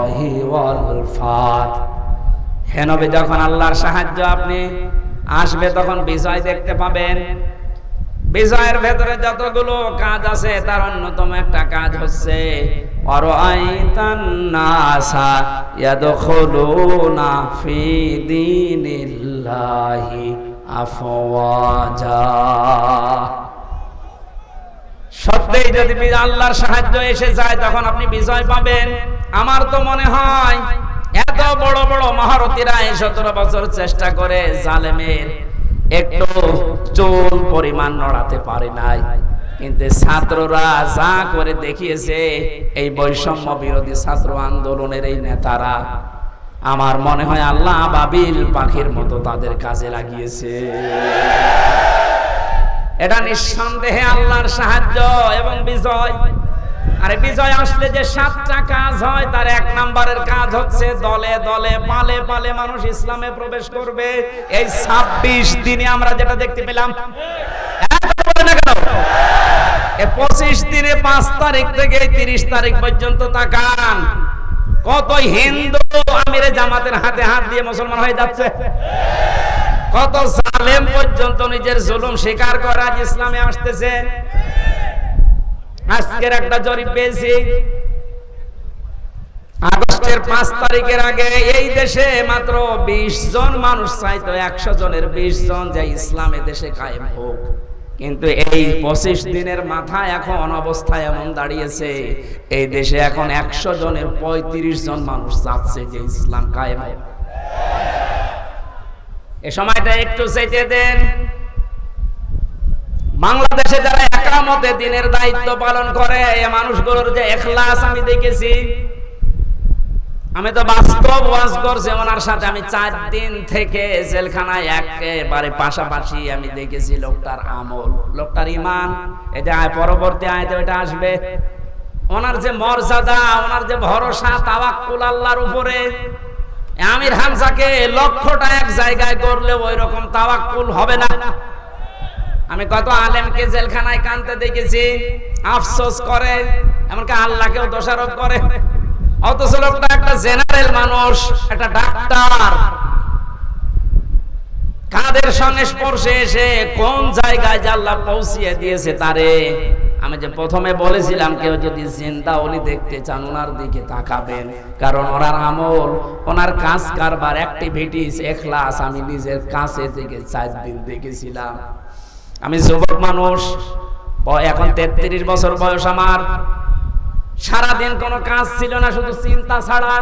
নাসরুল্লাহি ওয়াল ফাত। হে নবী, যখন আল্লাহর সাহায্য আপনি আসবে তখন বিজয় দেখতে পাবেন। বিজয়ের ভেতরে যতগুলো কাজ আছে তার অন্যতম একটা কাজ হচ্ছে ওয়ারাআইতান নাসা ইয়াদখুলুনা ফি দীনিল্লাহি আফওয়াজা। সত্যিই যদি আল্লাহর সাহায্য এসে যায় তখন আপনি বিজয় পাবেন। আমার তো মনে হয় এত বড় বড় মহারথীরা 17 বছর চেষ্টা করে জালেমের একটু চুল পরিমাণ নড়াতে পারে নাই, কিন্তু ছাত্ররা যা করে দেখিয়েছে, এই বৈষম্য বিরোধী ছাত্র আন্দোলনের এই নেতারা, আমার মনে হয় আল্লাহ আবাবিল পাখির মতো তাদের কাজে লাগিয়েছে। এটা নিঃসন্দেহে আল্লাহর সাহায্য এবং বিজয়। আরে বিজয় আসলে যে 7টা কাজ হয় তার 1 নম্বরের কাজ হচ্ছে দলে দলে পালে পালে মানুষ ইসলামে প্রবেশ করবে। এই 26 দিনে আমরা যেটা দেখতে পেলাম, এই 25 দিনে 5 তারিখ থেকে 30 তারিখ পর্যন্ত তাকান, কত হিন্দু আমিরে জামাতের হাতে হাত দিয়ে মুসলমান হয়ে যাচ্ছে, কত জালেম পর্যন্ত নিজের জুলুম স্বীকার করে আজ ইসলামে আসতেছে। আজকের একটা জরিপ পেয়েছি, আগস্টের 5 তারিখের আগে এই দেশে মাত্র 20 জন মানুষ চাইতো 100 জনের 20 জন যে ইসলামে দেশে কায়েম হোক, কিন্তু এই 25 দিনের মাথায় এখন অবস্থা এমন দাঁড়িয়েছে, এই দেশে এখন 100 জনের 35 জন মানুষ চাচ্ছে যে ইসলাম কায়েম হোক। এই সময়টা একটু চাইতে দেন। বাংলাদেশে যারা একামতে দিনের দায়িত্ব পালন করে, এই মানুষগুলোর যে ইখলাস আমি দেখেছি, আমি তো বাস্তব ওয়াজ করছি ওনার সাথে, আমি 4 দিন থেকে জেলখানায় একেবারে পাশাপাশি আমি দেখেছি লোকটার আমল, লোকটার ঈমান। এটা পরবর্তী আয়াতে এটা আসবে। ওনার যে মর্যাদা, ওনার যে ভরসা, তাওয়াক্কুল আল্লাহর উপরে। আমির হামজাকে লক্ষ্যটা এক জায়গায় করলে ওই রকম তাওয়াক্কুল হবে না। আমি কত আলেমকে জেলখানায় কাঁদতে দেখেছি, আফসোস করে, এমনকি আল্লাহকেও দোষারোপ করে, অথচ লোকটা একটা জেনারেল মানুষ, একটা ডাক্তার, কাদের সংস্পর্শে এসে কোন জায়গায় যে আল্লাহ পৌঁছিয়ে দিয়েছে তারে। আমি যে প্রথমে বলেছিলাম কেউ যদি জিন্দা ওলি দেখতে চান ওনার দিকে তাকাবেন, কারণ ওনার আমল, ওনার কাজ কারবার, অ্যাক্টিভিটিস, ইখলাস আমি নিজের কাছে থেকে 4 দিন দেখেছিলাম। আমি যুবক মানুষ, এখন 33 বছর বয়স আমার, সারাদিন কোনো কাজ ছিল না, শুধু চিন্তা ছাড়া।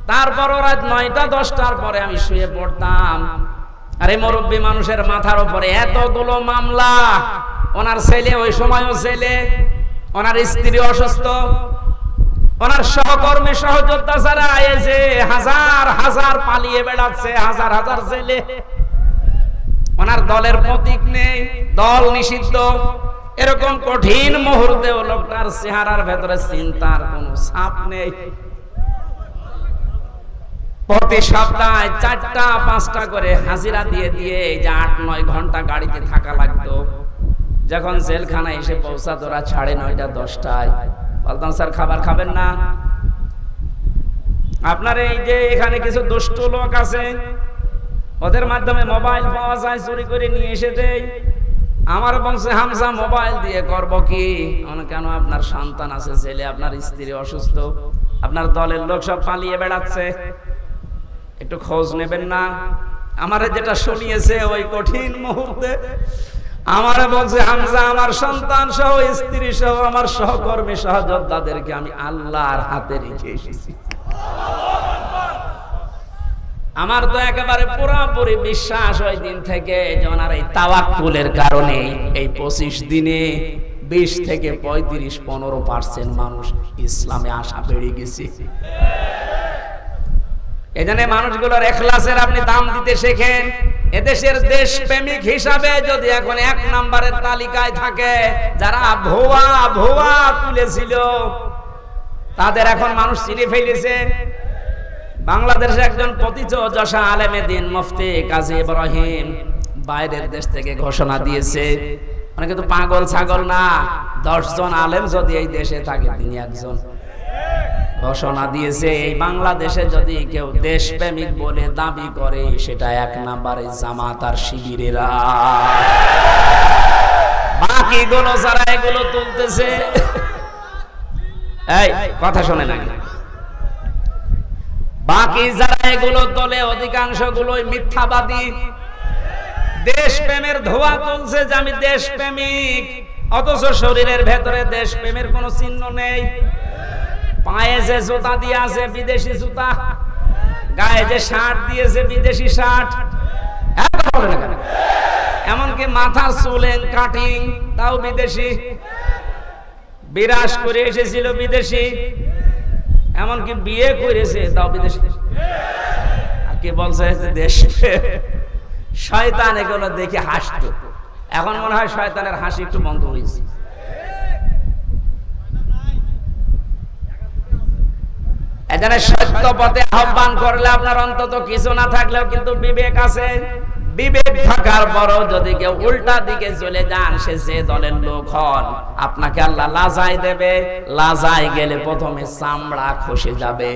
তারপরও রাত 9টা 10টার পরে আমি শুয়ে পড়তাম। আরে মুরব্বী মানুষের মাথার উপরে এতগুলো মামলা, ওনার ছেলে ওই সময়ও ছেলে, ওনার স্ত্রী অসুস্থ, ওনার সহকর্মী সহযোদ্ধা যারা এসে হাজার হাজার পালিয়ে বেড়াচ্ছে, হাজার হাজার ছেলে। ওনার দলের প্রতীক নেই, দল নিষিদ্ধ। এরকম কঠিন মুহূর্তেও লোকটার চেহারার ভেতরে চিন্তার কোনো ছাপ নেই। প্রতি সপ্তাহে 4টা 5টা করে হাজিরা দিয়ে দিয়ে যে 8-9 ঘন্টা গাড়িতে থাকা লাগতো। যখন জেলখানায় এসে পৌঁছাতো রাত 9:30 10টায়, বলতাম স্যার খাবার খাবেন না? আপনার এই যে এখানে কিছু দুষ্ট লোক আছে, ওদের মাধ্যমে মোবাইল পাওয়া যায়, চুরি করে নিয়ে এসে দেয়। আমার বংশে হামজা মোবাইল দিয়ে করব কি? কেন আপনার সন্তান আছে, ছেলে, আপনার স্ত্রী অসুস্থ, আপনার দলের লোক সব পালিয়ে বেড়াচ্ছে, একটু খোঁজ নেবেন না? আমারে যেটা শুনিয়েছে ওই কঠিন মুহূর্তে, আমারে বলছে হামজা আমার সন্তান সহ, স্ত্রী সহ, আমার সহকর্মী সহযোদ্ধাদেরকে আমি আল্লাহর হাতে রেখে এসেছি। আমার তো একেবারে পুরোপুরি বিশ্বাস ওই দিন থেকে যে ওনার এই তাওয়াক্কুলের কারণে এই 25 দিনে 20 থেকে 35-15% মানুষ ইসলামে আসা বেড়ে গেছে। এজন্য মানুষগুলোর ইখলাসের আপনি দাম দিতে শেখেন। এদেশের দেশপ্রেমিক হিসাবে যদি এখন 1 নম্বরের তালিকায় থাকে যারা ভুয়া ভুয়া তুলেছিল, তাদের এখন মানুষ চিনে ফেলেছে। বাংলাদেশে একজন প্রতিযশা আলেমে দিন মুফতি কাজী ইব্রাহিম বাইরের দেশ থেকে ঘোষণা দিয়েছে, মানে কিন্তু পাগল ছাগল না, 10 জন আলেম যদি এই দেশে থাকে তিনি একজন। ঘোষণা দিয়েছে এই বাংলাদেশে যদি কেউ দেশপ্রেমিক বলে দাবি করে সেটা 1 নম্বরে জামাত আর শিবিরেরা। বাকিগুলো যারা এগুলো তুলতেছে, এই কথা শোনে না, বাকি যারা এগুলো তোলে অধিকাংশ গুলোই মিথ্যাবাদী। দেশপ্রেমের ধোঁয়া তুলছে যে আমি দেশপ্রেমিক, অথচ শরীরের ভেতরে দেশপ্রেমের কোনো চিহ্ন নেই। পায়ে যে জুতা দিয়ে আছে বিদেশি জুতা, গায়ে যে শার্ট দিয়েছে বিদেশি শার্ট, এমনকি মাথার চুলেন কাটিং তাও বিদেশি, বিরাজ করে এসেছিল বিদেশি, এমনকি বিয়ে করেছে তাও বিদেশি। আর কি বলছে দেশ শয়তান এগুলো দেখে হাসতো, এখন মনে হয় শয়তানের হাসি একটু বন্ধ হয়েছে। এখানে সত্য পথে আহ্বান করলে আপনার অন্তত কিছু না থাকলেও কিন্তু বিবেক আছে। বিবেক থাকার পরও যদি কেউ উল্টা দিকে চলে যান, সে যে দলের লোক হন, আপনাকে আল্লাহ লাজাই দেবে। লাজাই গেলে প্রথমে চামড়া খসে যাবে।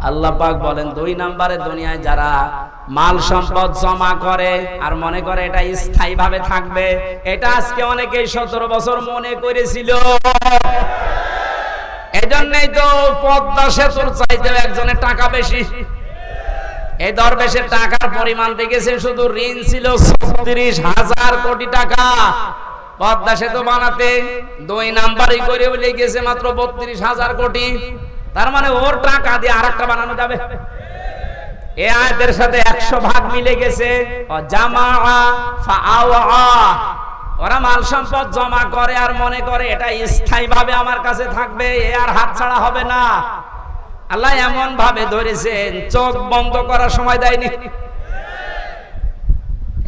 আল্লাহ পাক বলেন 2 নম্বরে দুনিয়ায় যারা মাল সম্পদ জমা করে আর মনে করে এটা স্থায়ী ভাবে থাকবে, এটা আজকে অনেকেই 17 বছর মনে করেছিল। এজন্যই তো পদ্মা সেতুর চাইতেও একজনের টাকা বেশি। এই দরবেশের টাকার পরিমাণ দেখেছেন, শুধু ঋণ ছিল 36,000 কোটি টাকা পদ্মা সেতু বানাতে। 2 নাম্বারই করে লেগেছে মাত্র 32,000 কোটি। তার মানে ওর টাকা দিয়ে আরেকটা বানানো যাবে। এই আয়াতের সাথে 100 ভাগ মিলে গেছে। ওরা মাল সম্পদ জমা করে আর মনে করে এটা স্থায়ী ভাবে আমার কাছে থাকবে, এ আর হাত ছাড়া হবে না। আল্লাহ এমন ভাবে ধরেছেন, চোখ বন্ধ করার সময় দেয়নি।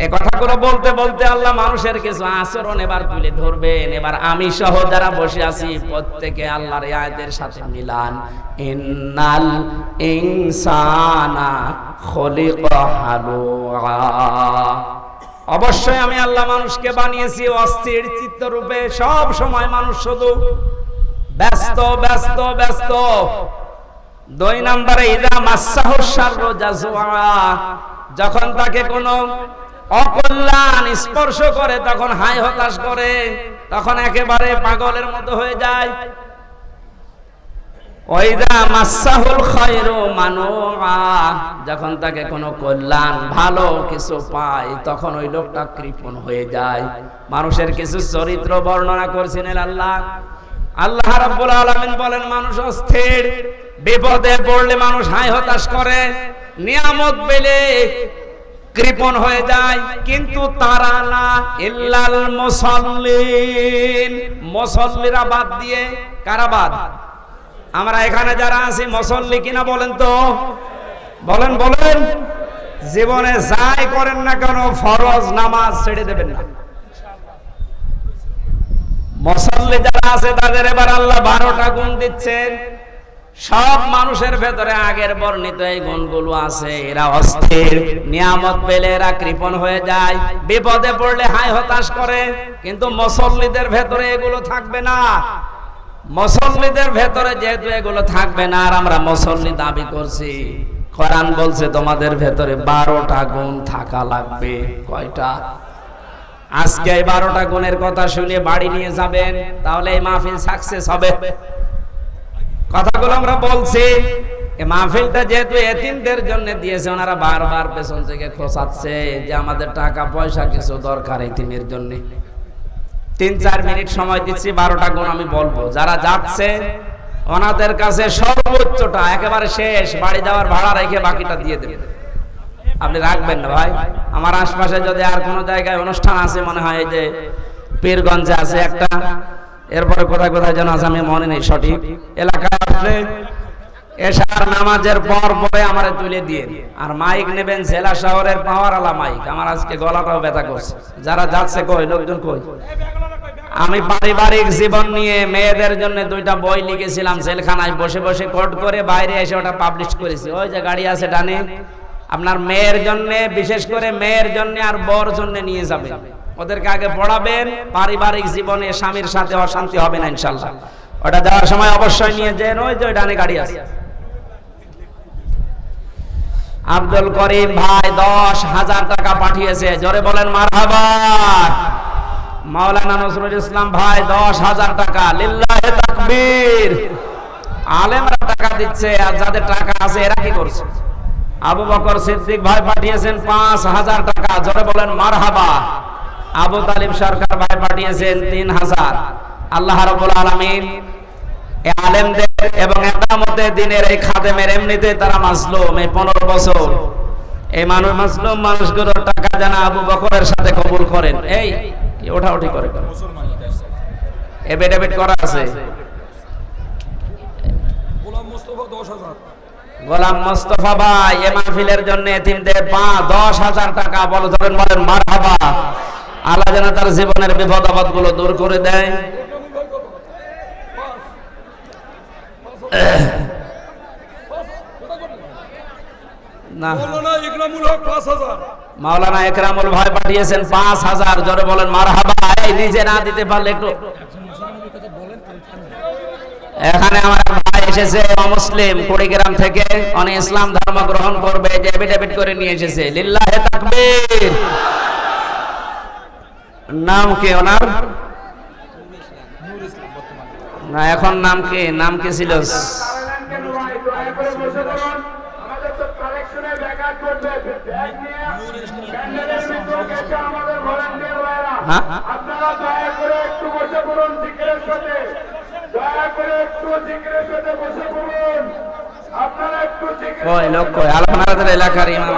এই কথাগুলো বলতে বলতে আল্লাহ মানুষের কিছু আচরণ এবার তুলে ধরবেন। এবার আমি সহ যারা বসে আছি প্রত্যেকে আল্লাহর এই আয়াতের সাথে মিলান। ইন্নাল ইনসানা খুলিকা হালুআ। অবশ্যই আমি আল্লাহ মানুষকে বানিয়েছি অস্থির চিত্ত রূপে। সব সময় মানুষ শুধু ব্যস্ত ব্যস্ত ব্যস্ত। 2 নম্বরে ইদা মাসাহু শাররু জাজুআ। যখন তাকে কোনো অকল্যাণ স্পর্শ করে তখন হায় হতাশ করে, তখন একেবারে পাগলের মতো হয়ে যায়। ওয়াইদা মাসাহুল খায়রু মানুআ। যখন তাকে কোনো কল্যাণ ভালো কিছু পায় তখন ওই লোকটা কৃপণ হয়ে যায়। মানুষের কিছু চরিত্র বর্ণনা করছিলেন আল্লাহ রাব্বুল আলামিন বলেন, মানুষ অস্থির, বিপদে পড়লে মানুষ হায় হতাশ করে, নিয়ামত পেলে কৃপণ হয়ে যায়। কিন্তু তারা না, ইল্লাল মুসাল্লিন। মুসাল্লিরা বাদ দিয়ে কারা বাদ? আমরা এখানে যারা আছি মুসল্লি কিনা বলেন তো? বলেন বলেন। জীবনে যাই করেন না কেন ফরজ নামাজ ছেড়ে দেবেন না। মুসল্লি যারা আছে তাদের এবার আল্লাহ 12টা গুণ দিচ্ছেন। সব মানুষের ভেতরে আগের বর্ণিত এই গুণগুলো আছে। এরা অস্থির, নিয়ামত পেলে এরা কৃপণ হয়ে যায়, বিপদে পড়লে হায় হতাশ করে। কিন্তু মুসল্লিদের ভেতরে এগুলো থাকবে না। মুসল্লিদের ভেতরে যেহেতু এগুলো থাকবে না, আর আমরা মুসল্লি দাবি করছি, কোরআন বলছে তোমাদের ভেতরে 12টা গুণ থাকা লাগবে। কয়টা? আজকে এই 12টা গুণের কথা শুনে বাড়ি নিয়ে যাবেন, তাহলে এই মাহফিল সাকসেস হবে। কথাগুলো আমরা বলছি, এই মাহফিলটা যেহেতু এতিমদের জন্য দিয়েছে, ওনারা বারবার পেছন থেকে খোঁচাচ্ছে যে আমাদের টাকা পয়সা কিছু দরকার এতিমের জন্য। 3-4 মিনিট সময় দিচ্ছি, 12টা গুণ আমি বলবো। যারা যাচ্ছে ওনাদের কাছে সর্বোচ্চটা একেবারে শেষ, বাড়ি যাওয়ার ভাড়া রেখে বাকিটা দিয়ে দেবেন। আপনি রাখবেন না ভাই। আমার আশপাশে যদি আর কোনো জায়গায় অনুষ্ঠান আছে, মনে হয় এই যে পীরগঞ্জে আছে একটা, এরপরে কোথায় কোথায় যেন আছে আমি মনে নেই সঠিক, এলাকায় আসলে এশার নামাজের পর পরে আমারে তুলে দিয়ে, আর মাইক নেবেন জেলা শহরের পাওয়ারওয়ালা মাইক। আমার আজকে গলাটাও ব্যথা করছে। যারা যাচ্ছে কই, লোকজন কই? আমি পারিবারিক জীবন নিয়ে মেয়েদের জন্য 2টা বই লিখেছিলাম, জেলখানায় বসে বসে কোট করে, বাইরে এসে ওটা পাবলিশ করেছি। ওই যে গাড়ি আছে ডানে, আপনার মেয়ের জন্য, বিশেষ করে মেয়ের জন্য আর বর জন্য নিয়ে যাবেন। ওদেরকে আগে পড়াবেন, পারিবারিক জীবনে স্বামীর সাথে অশান্তি হবে না ইনশাআল্লাহ। ওটা যাওয়ার সময় অবশ্যই নিয়ে যেন, ওই যে ডানে গাড়ি আছে। আব্দুল করিম ভাই 10,000 টাকা পাঠিয়েছে, জোরে বলেন মারহাবা। মাওলানা নজরুল ইসলাম ভাই 10,000 টাকা, লিল্লাহে তাকবীর। আলেমরা টাকা দিচ্ছে, আর যাদের টাকা আছে এরা কি করছে? আবু বকর সিদ্দিক ভাই পাঠিয়েছেন 5,000 টাকা, জোরে বলেন মারহাবা। আবু তালিব সরকার ভাই পাঠিয়েছেন 3,000। আল্লাহ রাব্বুল আলামিন এই আলেমদের এবং একামতে দিনের এই খাদেমের, এমনিতে তারা মাজলুম, এই 15 বছর এই মানুষ মাজলুম মানুষগুলোর টাকা যেন আবু বকরের সাথে কবুল করেন। এই কি ওঠাউঠি করে এবেডেবেট করা আছে। গোলাম মোস্তফা ভাই এই মাহফিলের জন্য এতিমদের 10,000 টাকা, বলো ধরেন বলেন মারহাবা। আল্লাহ যেন তার জীবনের বিপদ আপদ গুলো দূর করে দেয়। না, মাওলানা একরামুল ভাই পাঠিয়েছেন 5,000, জোরে বলেন মারহাবা। এই নিজে না দিতে পারলে একটু, এখানে আমার ভাই এসেছে অমুসলিম কুড়িগ্রাম থেকে, উনি ইসলাম ধর্ম গ্রহণ করবে, যে এফিডেভিট করে নিয়ে এসেছে। লিল্লাহে তাকবীর। নাম কি ওনার? না, এখন নাম কি? নাম কি ছিল? আপনারা দয়া করে একটু বসে পড়ুন, জিকিরের সাথে দয়া করে একটু জিকিরের সাথে বসে পড়ুন। আপনারা একটু ওই লোক কই? আপনাদের এলাকার ইমাম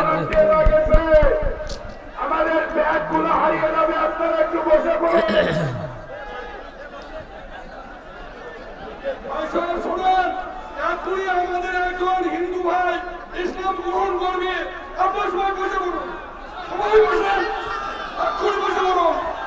আমাদের ব্যাগ গুলো হারিয়ে যাবে, আপনারা একটু বসে পড়ুন। শুনুন, এখনই আমাদের একজন হিন্দু ভাই ইসলাম গ্রহণ করবে, আপনার সবাই বসে পড়ুন।